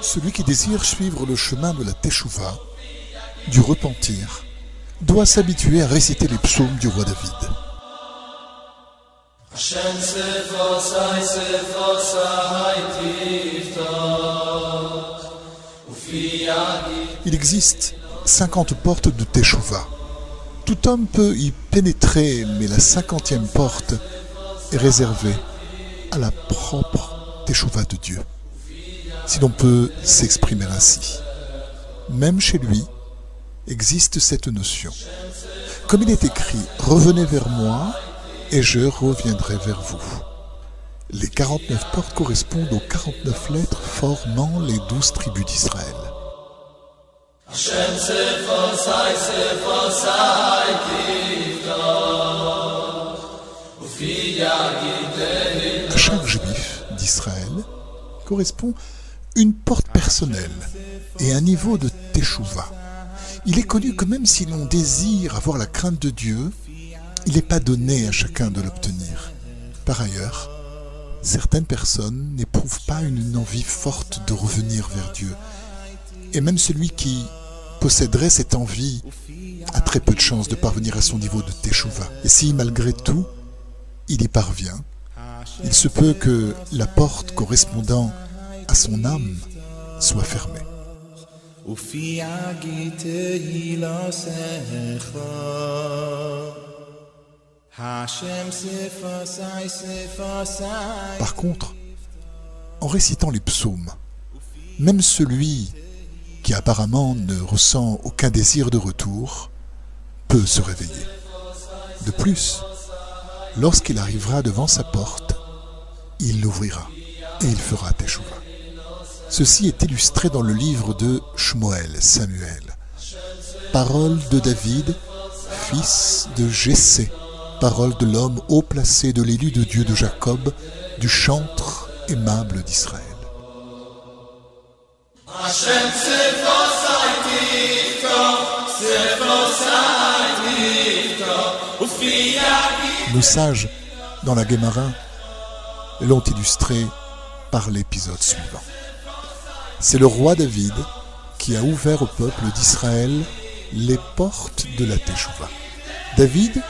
Celui qui désire suivre le chemin de la Teshuvah, du repentir, doit s'habituer à réciter les psaumes du roi David. Il existe 50 portes de Teshuvah. Tout homme peut y pénétrer, mais la 50e porte est réservée à la propre Teshuvah de Dieu, si l'on peut s'exprimer ainsi. Même chez lui existe cette notion. Comme il est écrit, « Revenez vers moi et je reviendrai vers vous ». Les 49 portes correspondent aux 49 lettres formant les 12 tribus d'Israël. À chaque juif d'Israël correspond une porte personnelle et un niveau de Teshuvah. Il est connu que même si l'on désire avoir la crainte de Dieu, il n'est pas donné à chacun de l'obtenir. Par ailleurs, certaines personnes n'éprouvent pas une envie forte de revenir vers Dieu. Et même celui qui posséderait cette envie a très peu de chances de parvenir à son niveau de Teshuvah. Et si, malgré tout, il y parvient, il se peut que la porte correspondant à son âme soit fermée. Par contre, en récitant les psaumes, même celui qui apparemment ne ressent aucun désir de retour peut se réveiller. De plus, lorsqu'il arrivera devant sa porte, il l'ouvrira et il fera Teshuvah. Ceci est illustré dans le livre de Shmuel, Samuel. Parole de David, fils de Jessé, parole de l'homme haut placé, de l'élu de Dieu de Jacob, du chantre aimable d'Israël. Nos sages, dans la Guémara, l'ont illustré par l'épisode suivant. C'est le roi David qui a ouvert au peuple d'Israël les portes de la Teshuvah. David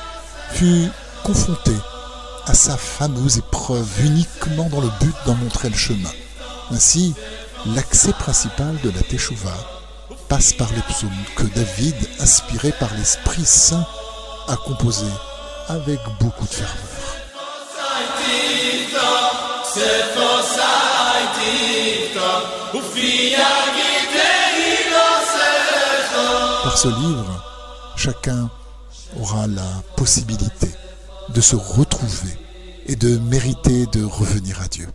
fut confronté à sa fameuse épreuve uniquement dans le but d'en montrer le chemin. Ainsi, l'accès principal de la Teshuvah passe par les psaumes que David, inspiré par l'Esprit Saint, a composés avec beaucoup de ferveur. Par ce livre, chacun aura la possibilité de se retrouver et de mériter de revenir à Dieu.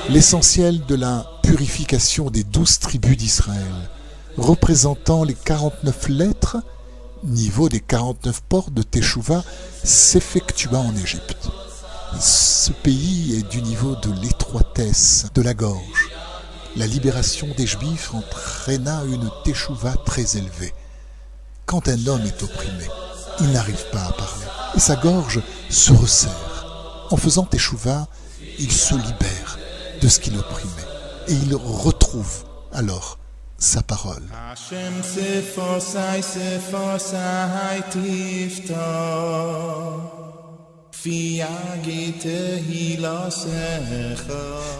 L'essentiel de la purification des 12 tribus d'Israël, représentant les 49 lettres, niveau des 49 portes de Teshuvah, s'effectua en Égypte. Ce pays est du niveau de l'étroitesse de la gorge. La libération des Juifs entraîna une Teshuvah très élevée. Quand un homme est opprimé, il n'arrive pas à parler et sa gorge se resserre. En faisant Teshuvah, il se libère de ce qui l'opprimait et il retrouve alors sa parole.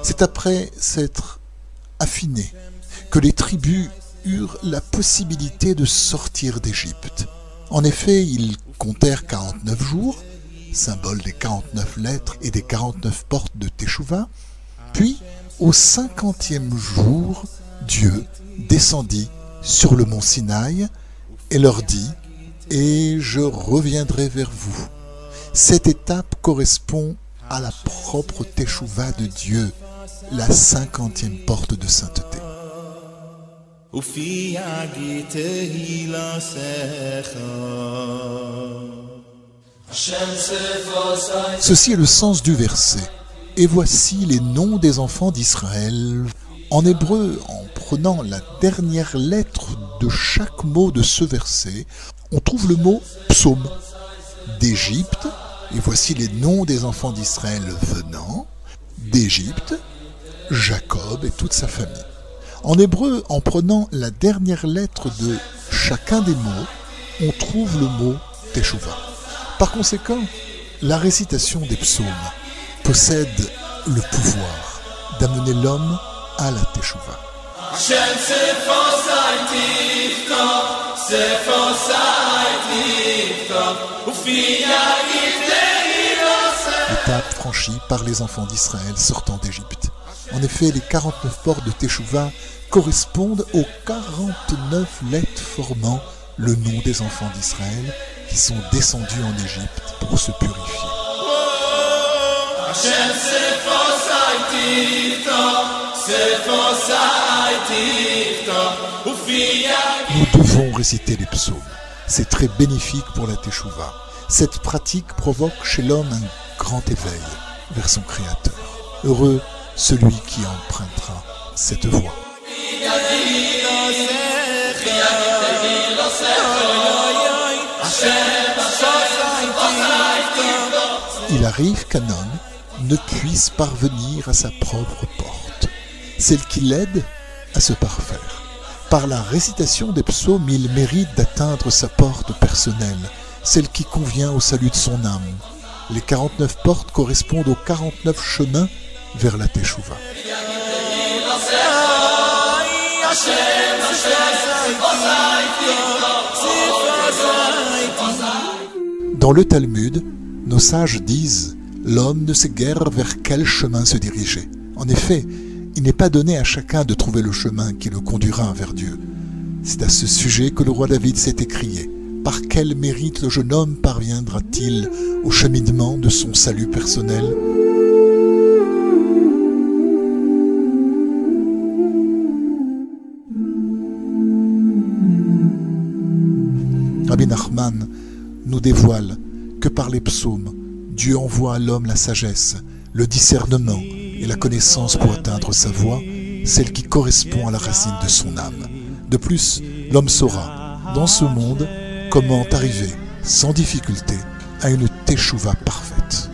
C'est après s'être affiné que les tribus eurent la possibilité de sortir d'Égypte. En effet, ils comptèrent 49 jours, symbole des 49 lettres et des 49 portes de Teshuvah. Puis, au 50e jour, Dieu descendit sur le mont Sinaï et leur dit « Et je reviendrai vers vous ». Cette étape correspond à la propre Teshuvah de Dieu, la 50e porte de sainteté. Ceci est le sens du verset. Et voici les noms des enfants d'Israël. En hébreu, en prenant la dernière lettre de chaque mot de ce verset, on trouve le mot psaume d'Égypte, et voici les noms des enfants d'Israël venant d'Égypte, Jacob et toute sa famille. En hébreu, en prenant la dernière lettre de chacun des mots, on trouve le mot Teshuvah. Par conséquent, la récitation des psaumes possède le pouvoir d'amener l'homme à la Teshuvah. L'étape franchie par les enfants d'Israël sortant d'Égypte. En effet, les 49 portes de Teshuvah correspondent aux 49 lettres formant le nom des enfants d'Israël qui sont descendus en Égypte pour se purifier. Nous devons réciter les psaumes. C'est très bénéfique pour la Teshuvah. Cette pratique provoque chez l'homme un grand éveil vers son Créateur. Heureux celui qui empruntera cette voie. Il arrive qu'un homme ne puisse parvenir à sa propre porte, celle qui l'aide à se parfaire. Par la récitation des psaumes, il mérite d'atteindre sa porte personnelle, celle qui convient au salut de son âme. Les 49 portes correspondent aux 49 chemins vers la Teshuvah. Dans le Talmud, nos sages disent « L'homme ne sait guère vers quel chemin se diriger ». En effet, il n'est pas donné à chacun de trouver le chemin qui le conduira vers Dieu. C'est à ce sujet que le roi David s'est écrié. Par quel mérite le jeune homme parviendra-t-il au cheminement de son salut personnel ? Rabbi Nachman nous dévoile que par les psaumes, Dieu envoie à l'homme la sagesse, le discernement et la connaissance pour atteindre sa voie, celle qui correspond à la racine de son âme. De plus, l'homme saura, dans ce monde, comment arriver, sans difficulté, à une Teshuvah parfaite.